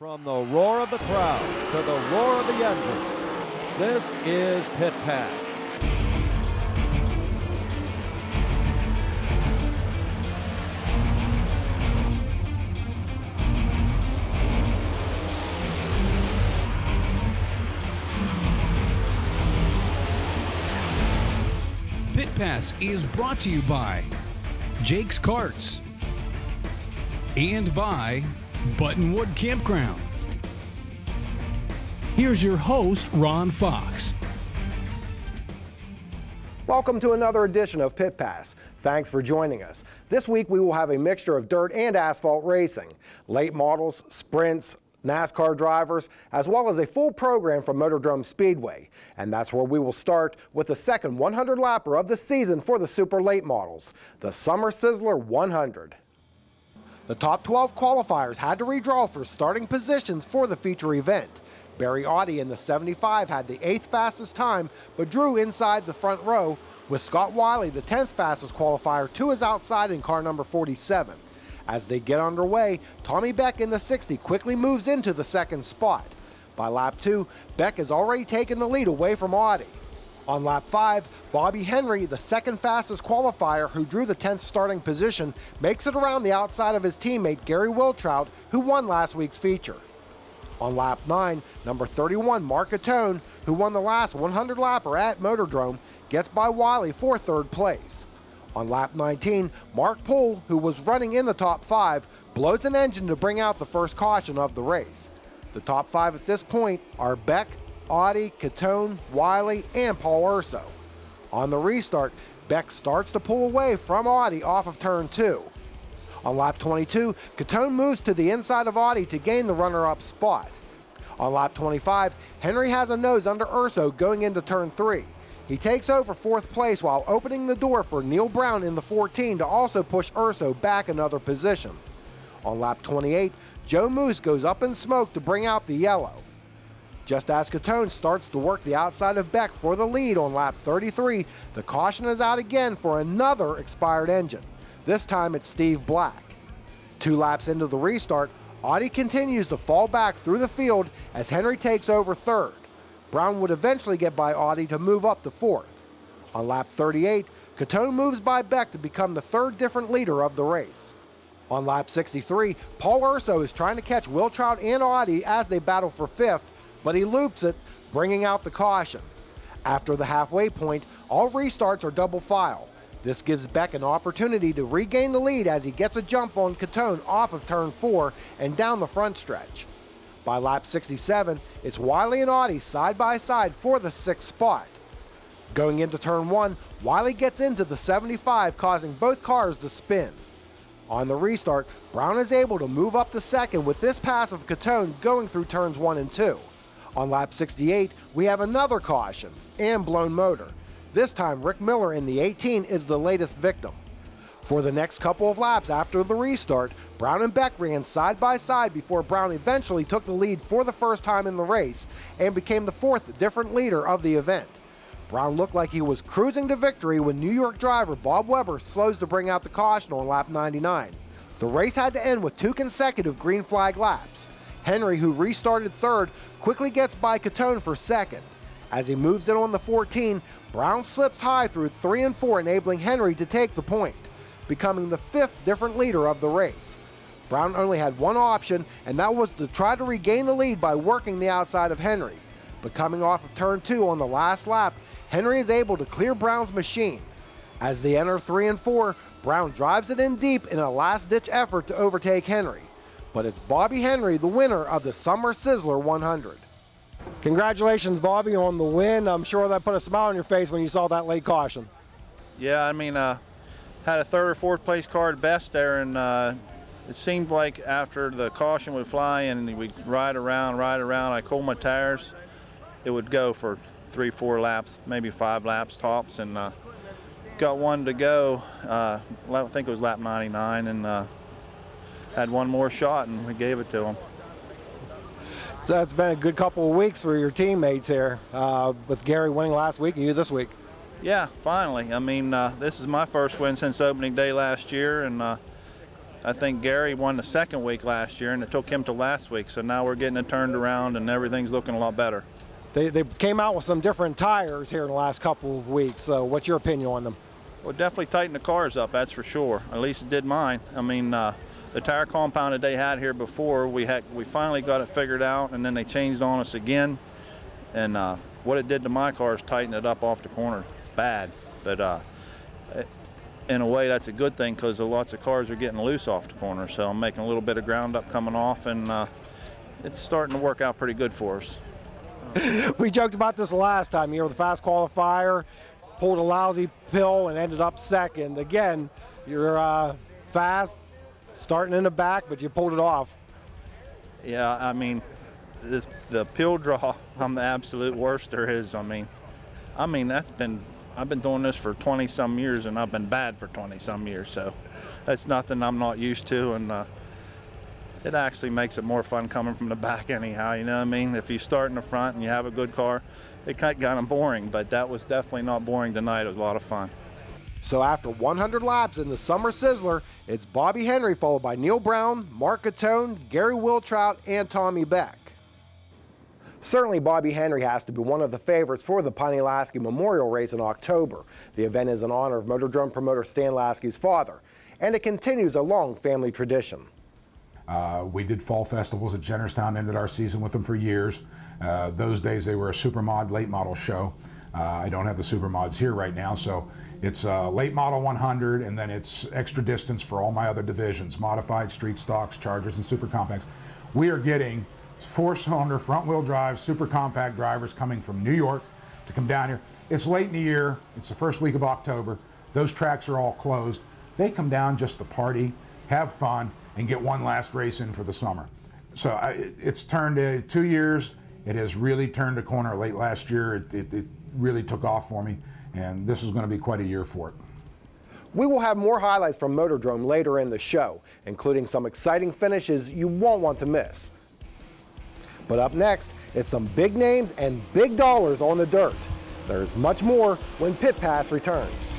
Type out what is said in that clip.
From the roar of the crowd to the roar of the engine, this is Pit Pass. Pit Pass is brought to you by Jake's Karts and by Buttonwood Campground. Here's your host, Ron Fox. Welcome to another edition of Pit Pass. Thanks for joining us. This week we will have a mixture of dirt and asphalt racing, late models, sprints, NASCAR drivers, as well as a full program from Motordrome Speedway. And that's where we will start with the second 100-lapper of the season for the super late models, the Summer Sizzler 100. The top 12 qualifiers had to redraw for starting positions for the feature event. Barry Audi in the 75 had the 8th fastest time, but drew inside the front row, with Scott Wiley, the 10th fastest qualifier, to his outside in car number 47. As they get underway, Tommy Beck in the 60 quickly moves into the second spot. By lap 2, Beck has already taken the lead away from Audi. On lap 5, Bobby Henry, the second fastest qualifier who drew the 10th starting position, makes it around the outside of his teammate Gary Wiltrout, who won last week's feature. On lap 9, number 31 Mark Catone, who won the last 100-lapper at Motordrome, gets by Wiley for third place. On lap 19, Mark Poole, who was running in the top 5, blows an engine to bring out the first caution of the race. The top 5 at this point are Beck, Audi, Catone, Wiley, and Paul Urso. On the restart, Beck starts to pull away from Audi off of turn 2. On lap 22, Catone moves to the inside of Audi to gain the runner-up spot. On lap 25, Henry has a nose under Urso going into turn 3. He takes over 4th place while opening the door for Neil Brown in the 14 to also push Urso back another position. On lap 28, Joe Moose goes up in smoke to bring out the yellow. Just as Catone starts to work the outside of Beck for the lead on lap 33, the caution is out again for another expired engine. This time it's Steve Black. 2 laps into the restart, Audi continues to fall back through the field as Henry takes over 3rd. Brown would eventually get by Audi to move up to 4th. On lap 38, Catone moves by Beck to become the 3rd different leader of the race. On lap 63, Paul Urso is trying to catch Wiltrout and Audi as they battle for 5th, but he loops it, bringing out the caution. After the halfway point, all restarts are double file. This gives Beck an opportunity to regain the lead as he gets a jump on Catone off of turn 4 and down the front stretch. By lap 67, it's Wiley and Audi side by side for the 6th spot. Going into turn 1, Wiley gets into the 75, causing both cars to spin. On the restart, Brown is able to move up to 2nd with this pass of Catone going through turns 1 and 2. On lap 68, we have another caution and blown motor. This time, Rick Miller in the 18 is the latest victim. For the next couple of laps after the restart, Brown and Beck ran side by side before Brown eventually took the lead for the first time in the race and became the 4th different leader of the event. Brown looked like he was cruising to victory when New York driver Bob Webber slows to bring out the caution on lap 99. The race had to end with 2 consecutive green flag laps. Henry, who restarted 3rd, quickly gets by Catone for 2nd. As he moves in on the 14, Brown slips high through 3 and 4, enabling Henry to take the point, becoming the 5th different leader of the race. Brown only had one option, and that was to try to regain the lead by working the outside of Henry. But coming off of turn 2 on the last lap, Henry is able to clear Brown's machine. As they enter 3 and 4, Brown drives it in deep in a last-ditch effort to overtake Henry. But it's Bobby Henry, the winner of the Summer Sizzler 100. Congratulations, Bobby, on the win. I'm sure that put a smile on your face when you saw that late caution. Yeah, I mean, had a 3rd or 4th place car at best there, and it seemed like after the caution would fly and we'd ride around, I cooled my tires, it would go for 3-4 laps, maybe 5 laps tops, and got one to go, I think it was lap 99, and had one more shot, and we gave it to him. So it's been a good couple of weeks for your teammates here, with Gary winning last week and you this week. Yeah, finally. I mean, this is my first win since opening day last year, and I think Gary won the second week last year, and it took him to last week. So now we're getting it turned around, and everything's looking a lot better. They came out with some different tires here in the last couple of weeks. So what's your opinion on them? Well, definitely tightened the cars up, that's for sure. At least it did mine. I mean, the tire compound that they had here before, we finally got it figured out, and then they changed on us again. And what it did to my car is tighten it up off the corner bad. But in a way, that's a good thing because lots of cars are getting loose off the corner. So I'm making a little bit of ground up coming off, and it's starting to work out pretty good for us. We joked about this last time. You were the fast qualifier, pulled a lousy pill, and ended up second. Again, you're fast, starting in the back, but you pulled it off. Yeah, I mean, the pill draw, I'm the absolute worst there is. I mean, I've been doing this for 20-some years, and I've been bad for 20-some years, so that's nothing I'm not used to, and it actually makes it more fun coming from the back anyhow, you know what I mean? If you start in the front and you have a good car, it kind of boring, but that was definitely not boring tonight. It was a lot of fun. So after 100 laps in the Summer Sizzler, it's Bobby Henry followed by Neil Brown, Mark Catone, Gary Wiltrout, and Tommy Beck. Certainly Bobby Henry has to be one of the favorites for the Piney Lasky Memorial Race in October. The event is in honor of Motordrome promoter Stan Lasky's father, and it continues a long family tradition. We did fall festivals at Jennerstown, ended our season with them for years. Those days they were a supermod late model show. I don't have the supermods here right now, so it's late model 100, and then it's extra distance for all my other divisions, modified, street stocks, chargers, and super compacts. We are getting 4-cylinder front-wheel drive super compact drivers coming from New York to come down here. It's late in the year. It's the first week of October. Those tracks are all closed. They come down just to party, have fun, and get one last race in for the summer. So it's turned 2 years. It has really turned a corner. Late last year, it really took off for me, and this is going to be quite a year for it. We will have more highlights from Motordrome later in the show, including some exciting finishes you won't want to miss. But up next, it's some big names and big dollars on the dirt. There's much more when Pit Pass returns.